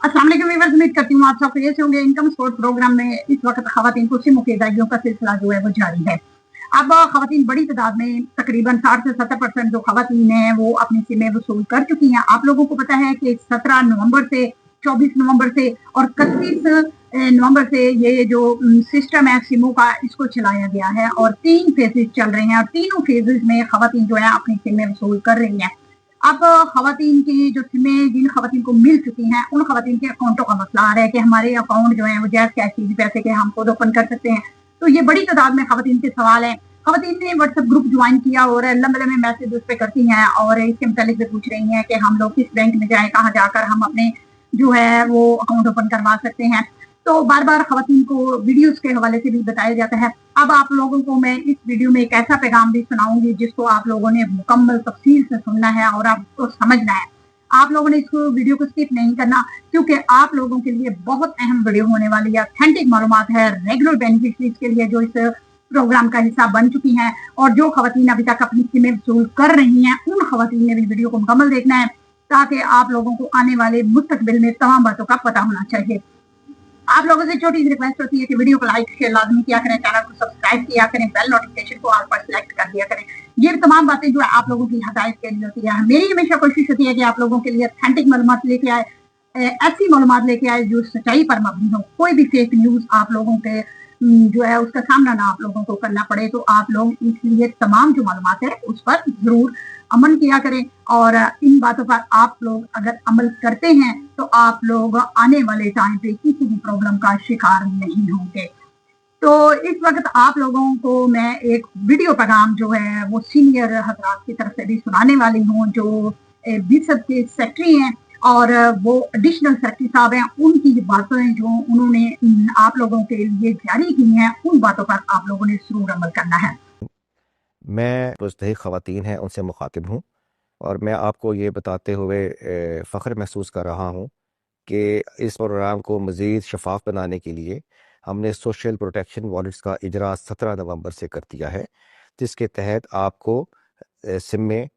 अस्सलाम वालेकुम व्यूअर्स, उम्मीद करती हूँ आप सब खैरियत से होंगे। इनकम सपोर्ट प्रोग्राम में इस वक्त खवातीन को सिमों की अदायगियों का सिलसिला जो है वो जारी है। अब खवातीन बड़ी तादाद में तकरीबन 60 से 70% जो खवातीन हैं वो अपनी सिमें वसूल कर चुकी हैं। आप लोगों को पता है कि 17 नवंबर से 24 नवंबर से और 31 नवंबर से ये जो सिस्टम है सिमों का इसको चलाया गया है और 3 फेजेज चल रहे हैं और तीनों फेजेज में खवातीन जो है अपनी सिमें वसूल कर रही हैं। अब खवातीन की जो सिमें जिन खवातीन को मिल चुकी हैं उन खवातीन के अकाउंटों का मसला आ रहा है कि हमारे अकाउंट जो है वो जैस कैश चीज पैसे के हम खुद ओपन कर सकते हैं। तो ये बड़ी तादाद में खवातीन के सवाल है। खवातीन ने व्हाट्सएप ग्रुप ज्वाइन किया और लंबे लंबे मैसेज उस पर करती हैं और इसके मुतालिक भी पूछ रही हैं कि हम लोग किस बैंक में जाए, कहाँ जाकर हम अपने जो है वो अकाउंट ओपन करवा सकते हैं। तो बार बार खवातीन को वीडियोस के हवाले से भी बताया जाता है। अब आप लोगों को मैं इस वीडियो में एक ऐसा पैगाम भी सुनाऊंगी जिसको आप लोगों ने मुकम्मल तफसील से सुनना है और आपको समझना है। आप लोगों ने इसको वीडियो को स्किप नहीं करना क्योंकि आप लोगों के लिए बहुत अहम वीडियो होने वाली है। ऑथेंटिक मालूमात है रेगुलर बेनिफिशरीज के लिए जो इस प्रोग्राम का हिस्सा बन चुकी हैं और जो खवातीन अभी तक अपनी सिमें वसूल कर रही हैं उन खवातीन ने भी वीडियो को मुकम्मल देखना है ताकि आप लोगों को आने वाले मुस्तकबिल में तमाम बातों का पता होना चाहिए। आप लोगों से छोटी सी रिक्वेस्ट होती है कि वीडियो को लाइक शेयर लाजमी किया करें, चैनल को सब्सक्राइब किया करें, बेल नोटिफिकेशन को ऑल पर सिलेक्ट कर दिया करें। ये तमाम बातें जो है आप लोगों की हिदायत के लिए होती है। मेरी हमेशा कोशिश होती है कि आप लोगों के लिए ऑथेंटिक मालूमात लेके आए, ऐसी मालूमात लेके आए जो सच्चाई पर मबनी हो। कोई भी फेक न्यूज आप लोगों के जो है उसका सामना ना आप लोगों को करना पड़े। तो आप लोग इसलिए तमाम जो मालूमात है उस पर जरूर अमल किया करें और इन बातों पर आप लोग अगर अमल करते हैं तो आप लोग आने वाले टाइम पे किसी भी प्रॉब्लम का शिकार नहीं होंगे। तो इस वक्त आप लोगों को मैं एक वीडियो पैगाम जो है वो सीनियर हजरात की तरफ से भी सुनाने वाली हूँ जो बिशप के सेक्रेटरी हैं और वो एडिशनल सेक्रेटरी साहब हैं। उनकी बातें जो उन्होंने आप लोगों के लिए जारी की हैं उन बातों पर आप लोगों ने जरूर अमल करना है। मैं मुस्तहिक ख़वातीन हैं उनसे मुखातिब हूँ और मैं आपको ये बताते हुए फ़ख्र महसूस कर रहा हूँ कि इस प्रोग्राम को मज़ीद शफाफ बनाने के लिए हमने सोशल प्रोटेक्शन वॉलेट्स का इजरा 17 नवंबर से कर दिया है, जिसके तहत आपको सिमें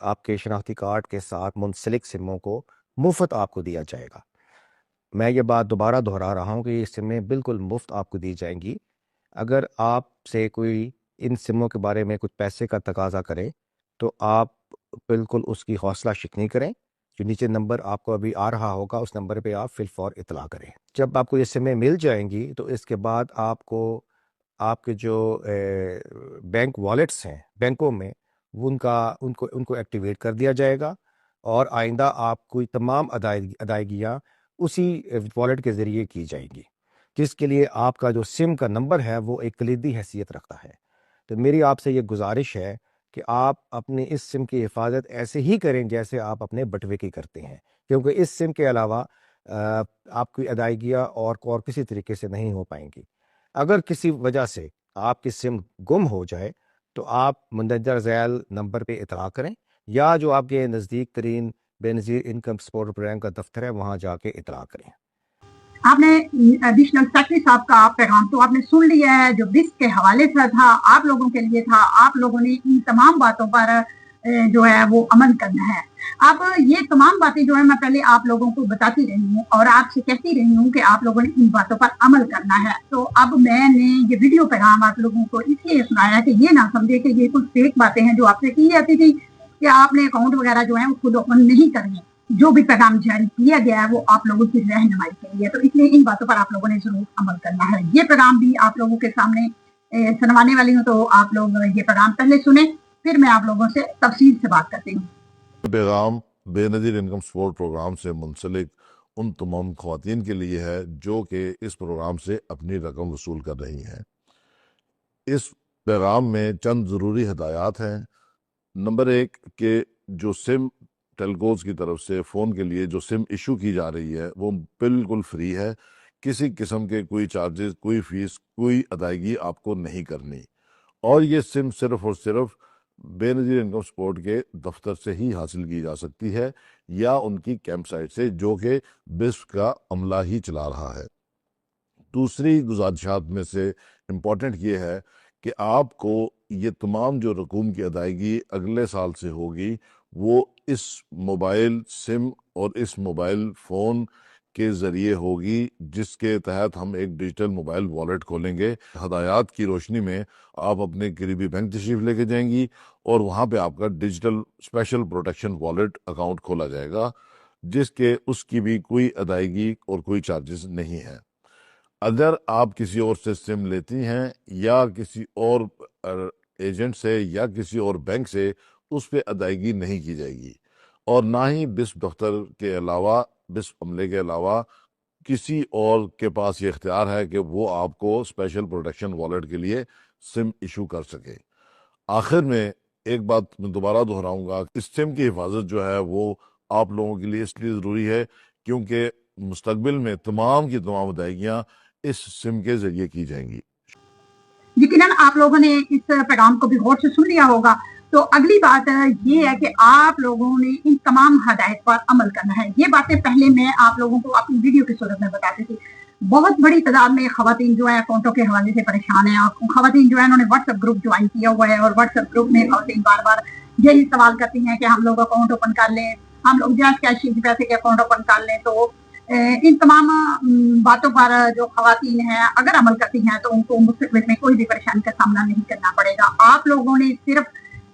आपके शनाख्ती कार्ड के साथ मुंसलिक सिमों को मुफ्त आपको दिया जाएगा। मैं ये बात दोबारा दोहरा रहा हूँ कि ये सिमें बिल्कुल मुफ्त आपको दी जाएंगी। अगर आपसे कोई इन सिमों के बारे में कुछ पैसे का तकाजा करे तो आप बिल्कुल उसकी हौसला शिकनी करें। जो नीचे नंबर आपको अभी आ रहा होगा उस नंबर पे आप फिलफौर इतला करें। जब आपको ये सिमें मिल जाएंगी तो इसके बाद आपको आपके जो बैंक वॉलेट्स हैं बैंकों में उनका उनको उनको एक्टिवेट कर दिया जाएगा और आइंदा आपको तमाम अदायगियाँ उसी वॉलेट के ज़रिए की जाएंगी, जिसके लिए आपका जो सिम का नंबर है वो एक कलीदी हैसियत रखता है। तो मेरी आपसे ये गुजारिश है कि आप अपनी इस सिम की हिफाजत ऐसे ही करें जैसे आप अपने बटवे की करते हैं, क्योंकि इस सिम के अलावा आपकी अदायगियाँ और किसी तरीके से नहीं हो पाएंगी। अगर किसी वजह से आपकी सिम गुम हो जाए तो आप मंदरजा ज़ैल नंबर पे इतला करें या जो आपके नज़दीक तरीन बेनज़ीर इनकम सपोर्ट प्रोग्राम का दफ्तर है वहाँ जाके इतला करें। आपने एडिशनल सेक्रेटरी साहब का पैगाम तो आपने सुन लिया है जो बिस्क के हवाले से था, आप लोगों के लिए था। आप लोगों ने इन तमाम बातों पर जो है वो अमल करना है। अब ये तमाम बातें जो है मैं पहले आप लोगों को बताती रही हूँ और आपसे कहती रही हूँ कि आप लोगों ने इन बातों पर अमल करना है। तो अब मैंने ये वीडियो पैगाम आप लोगों को इसलिए सुनाया कि ये ना समझे कि ये कुछ फेक बातें हैं जो आपसे की जाती थी कि आपने अकाउंट वगैरह जो है वो खुद ओपन नहीं करने। जो भी पैगाम जारी किया गया है वो आप लोगों की रहनुमाई के लिए, तो इसलिए इन बातों पर आप लोगों ने जरूर अमल करना है। ये पैगाम भी आप लोगों के सामने सुनवाने वाली हूँ, तो आप लोग ये पैगाम पहले सुने फिर मैं आप लोगों से तफसील से बात करती हूँ। पैगाम बेनज़ीर इनकम सपोर्ट प्रोग्राम से मुंसलिक उन तमाम ख़वातीन के लिए है जो कि इस प्रोग्राम से अपनी रकम वसूल कर रही हैं। इस पैगाम में चंद ज़रूरी हदायत हैं। नंबर 1 कि जो सिम टेलकोज़ की तरफ से फ़ोन के लिए जो सिम इशू की जा रही है वो बिल्कुल फ्री है। किसी किस्म के कोई चार्जेस, कोई फ़ीस, कोई अदायगी आपको नहीं करनी और ये सिम सिर्फ़ और सिर्फ बेनज़ीर इनकम सपोर्ट के दफ्तर से ही हासिल की जा सकती है या उनकी कैंप साइट से जो कि बिस्प का अमला ही चला रहा है। दूसरी गुजारिशात में से इम्पॉर्टेंट ये है कि आपको ये तमाम जो रकूम की अदायगी अगले साल से होगी वो इस मोबाइल सिम और इस मोबाइल फ़ोन کے ذریعے ہوگی، جس کے تحت ہم ایک ڈیجیٹل موبائل والیٹ کھولیں گے۔ ہدایات کی روشنی میں آپ اپنے قریبی بینک تشریف لے کے جائیں گی اور وہاں پہ آپ کا digital special protection wallet account کھولا جائے گا، جس کے اس کی بھی کوئی ادائیگی اور کوئی چارجز نہیں ہے۔ اگر آپ کسی اور سے سم لیتی ہیں یا کسی اور ایجنٹ سے یا کسی اور بینک سے، اس پہ ادائیگی نہیں کی جائے گی، اور نہ ہی بسپ دفتر کے علاوہ، بسپ عملے کے علاوہ کسی اور کے پاس یہ اختیار ہے کہ وہ آپ کو اسپیشل پروٹیکشن والیٹ کے لیے سم ایشو کر سکے۔ آخر میں ایک بات میں دوبارہ دہراؤں گا، اس سم کی حفاظت جو ہے وہ آپ لوگوں کے لیے اس لیے ضروری ہے کیونکہ مستقبل میں تمام کی تمام ادائیگیاں اس سم کے ذریعے کی جائیں گی۔ یقیناً آپ لوگوں نے اس پیغام کو بھی غور سے سن لیا ہوگا، تو اگلی بات یہ ہے کہ آپ لوگوں نے ان تمام ہدایت پر عمل کرنا ہے۔ یہ باتیں پہلے میں آپ لوگوں کو اپنی ویڈیو کی صورت میں بتاتی تھی۔ بہت بڑی تعداد میں خواتین جو ہے اکاؤنٹوں کے حوالے سے پریشان ہیں، خواتین جو ہے انہوں نے واٹس ایپ گروپ جوائن کیا ہوا ہے، اور واٹس ایپ گروپ میں خواتین بار بار یہی سوال کرتی ہیں کہ ہم لوگ اکاؤنٹ اوپن کر لیں، ہم لوگ جائز کیشی پیسے کے اکاؤنٹ اوپن کر لیں۔ تو ان تمام باتوں پر جو خواتین ہیں اگر عمل کرتی ہیں تو ان کو مستقبل میں کوئی بھی پریشانی کا سامنا نہیں کرنا پڑے گا۔ آپ لوگوں نے صرف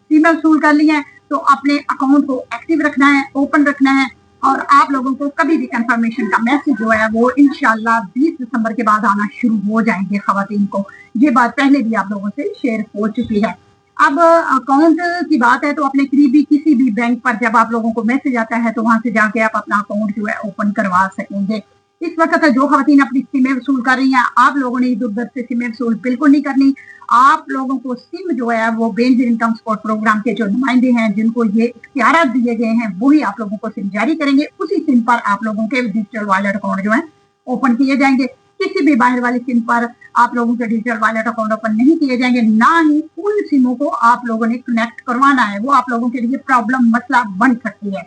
سیما وصول کر لی ہے تو اپنے اکاؤنٹ کو ایکٹیو رکھنا ہے، اوپن رکھنا ہے، اور آپ لوگوں کو کبھی بھی کنفرمیشن کا میسج جو ہے وہ انشاءاللہ 20 دسمبر کے بعد آنا شروع ہو جائیں گے خواتین کو۔ یہ بات پہلے بھی آپ لوگوں سے شیئر ہو چکی ہے۔ اب اکاؤنٹ کی بات ہے تو اپنے قریبی کسی بھی بینک پر جب آپ لوگوں کو میسج آتا ہے تو وہاں سے جا کے آپ اپنا اکاؤنٹ جو ہے اوپن کروا سکیں گے۔ اس وقت جو خواتین اپنی سمیں وصول کر رہی ہیں، آپ لوگوں نے ادھر ادھر سے سمیں وصول بالکل نہیں کرنی۔ آپ لوگوں کو سم جو ہے وہ بے نظیر انکم سپورٹ پروگرام کے جو نمائندے ہیں جن کو یہ اختیارات دیے گئے ہیں وہی آپ لوگوں کو سم جاری کریں گے۔ اسی سم پر آپ لوگوں کے ڈیجیٹل وائلٹ اکاؤنٹ جو ہے اوپن کیے جائیں گے۔ کسی بھی باہر والی سم پر آپ لوگوں کے ڈیجیٹل وائلٹ اکاؤنٹ اوپن نہیں کیے جائیں گے، نہ ہی ان سموں کو آپ لوگوں نے کنیکٹ کروانا ہے، وہ آپ لوگوں کے لیے پرابلم مسئلہ بن سکتی ہے۔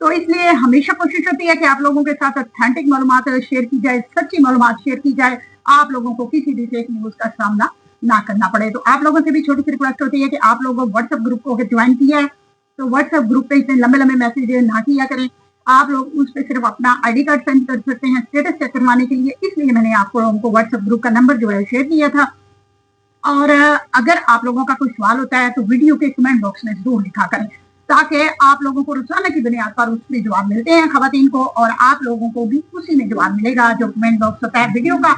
تو اس لیے ہمیشہ کوشش ہوتی ہے کہ آپ لوگوں کے ساتھ اتھینٹک معلومات شیئر کی جائے، سچی معلومات شیئر کی جائے، آپ لوگوں کو کسی بھی فیک نیوز کا سامنا نہ کرنا پڑے۔ تو آپ لوگوں سے بھی چھوٹی سی ریکویسٹ ہوتی ہے کہ آپ لوگوں واٹس ایپ گروپ کو جوائن کیا ہے تو واٹس ایپ گروپ پہ اتنے لمبے لمبے میسج نہ کیا کریں۔ آپ لوگ اس پہ صرف اپنا آئی ڈی کارڈ سینڈ کر سکتے ہیں اسٹیٹس چیک کروانے کے لیے، اس لیے میں نے آپ لوگوں کو واٹس ایپ گروپ کا نمبر جو ہے شیئر کیا تھا۔ اور اگر آپ لوگوں کا کوئی سوال ہوتا ہے تو ویڈیو کے کمنٹ باکس میں ضرور لکھا کریں تاکہ آپ لوگوں کو روزانہ کی بنیاد پر اس میں جواب ملتے ہیں خواتین کو، اور آپ لوگوں کو بھی اسی میں جواب ملے گا جو کمنٹ باکس ہوتا ہے ویڈیو کا،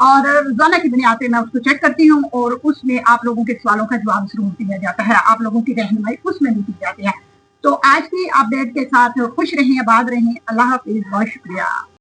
اور روزانہ کی بنیاد پہ میں اس کو چیک کرتی ہوں اور اس میں آپ لوگوں کے سوالوں کا جواب ضرور دیا جاتا ہے، آپ لوگوں کی رہنمائی اس میں بھی کی جاتی ہے۔ تو آج کی اپڈیٹ کے ساتھ خوش رہیں، آباد رہیں، اللہ حافظ، بہت شکریہ۔